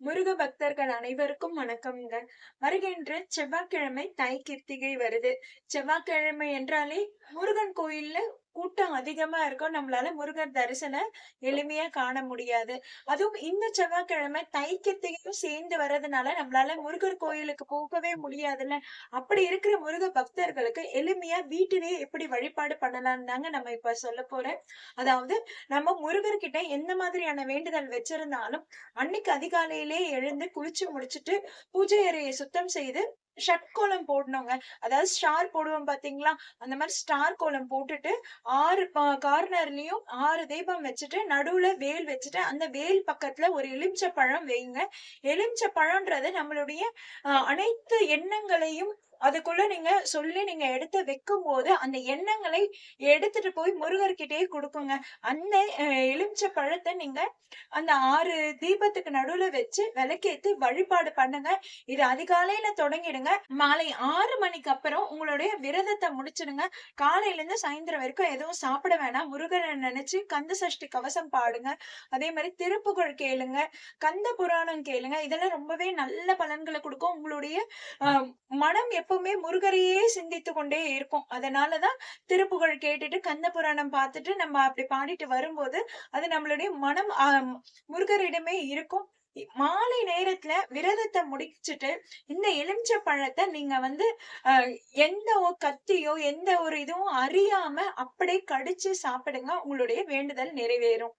முருக பக்தர்கள் அனைவருக்கும் வணக்கம்ங்க. வருகின்ற செவ்வாய்க்கிழமை தை கிருத்திகை வருது. செவ்வாய்க்கிழமை என்றாலே முருகன் கோயில்ல கூட்டம் அதிகமா இருக்கும். நம்மளால முருகர் தரிசனம் எளிமையா காண முடியாது. அதுவும் இந்த செவ்வாய்க்கிழமை தை கிருத்திகையும் சேர்ந்து வர்றதுனால நம்மளால முருகர் கோயிலுக்கு போகவே முடியாதுல்ல. அப்படி இருக்கிற முருக பக்தர்களுக்கு எளிமையா வீட்டிலேயே எப்படி வழிபாடு பண்ணலாம்னு தாங்க நம்ம இப்ப சொல்லப் போறேன். அதாவது நம்ம முருகர்கிட்ட எந்த மாதிரியான வேண்டுதல் வச்சிருந்தாலும் அன்னைக்கு அதிகாலையிலே எழுந்து குளிச்சு முடிச்சுட்டு பூஜை அறையை சுத்தம் செய்து ஷட்கோலம் போடணுங்க. அதாவது ஸ்டார் போடுவோம் பாத்தீங்களா? அந்த மாதிரி ஸ்டார் கோலம் போட்டுட்டு 6 கார்னர்லயும் 6 தீபம் வச்சுட்டு நடுவுல வேல் வச்சுட்டு அந்த வேல் பக்கத்துல ஒரு எலுமிச்சை பழம் வையுங்க. எலுமிச்சை பழம்ன்றது நம்மளுடைய அனைத்து எண்ணங்களையும் அதுக்குள்ள நீங்க சொல்லி நீங்க எடுத்து வைக்கும்போது அந்த எண்ணங்களை எடுத்துட்டு போய் முருகர்கிட்டயே குடுக்குங்க. அந்த எலுமிச்சை பழத்தை நீங்க அந்த 6 தீபத்துக்கு நடுவுல வச்சு விளக்கேத்தி வழிபாடு பண்ணுங்க. இது அதிகாலையில தொடங்கிடுங்க. மாலை 6 மணிக்கு அப்புறம் உங்களுடைய விரதத்தை முடிச்சிடுங்க. காலையில இருந்து சாயந்தரம் வரைக்கும் எதுவும் சாப்பிட வேணாம். முருகனை நினைச்சு கந்த சஷ்டி கவசம் பாடுங்க. அதே மாதிரி திருப்புகழ் கேளுங்க, கந்த புராணம் கேளுங்க. இதெல்லாம் ரொம்பவே நல்ல பலன்களை கொடுக்கும். உங்களுடைய மனம் எப்பவுமே முருகரையே சிந்தித்துக் கொண்டே இருக்கும். அதனாலதான் திருப்புகழ் கேட்டுட்டு கந்த புராணம் பார்த்துட்டு நம்ம அப்படி பாடிட்டு வரும்போது அது நம்மளுடைய மனம் முருகரிடமே இருக்கும். மாலை நேரத்துல விரதத்தை முடிச்சிட்டு இந்த எலுமிச்சை பழத்தை நீங்க வந்து எந்த ஒரு கத்தியோ எந்த ஒரு இதுவும் அறியாம அப்படியே கடிச்சு சாப்பிடுங்க. உங்களுடைய வேண்டுதல் நிறைவேறும்.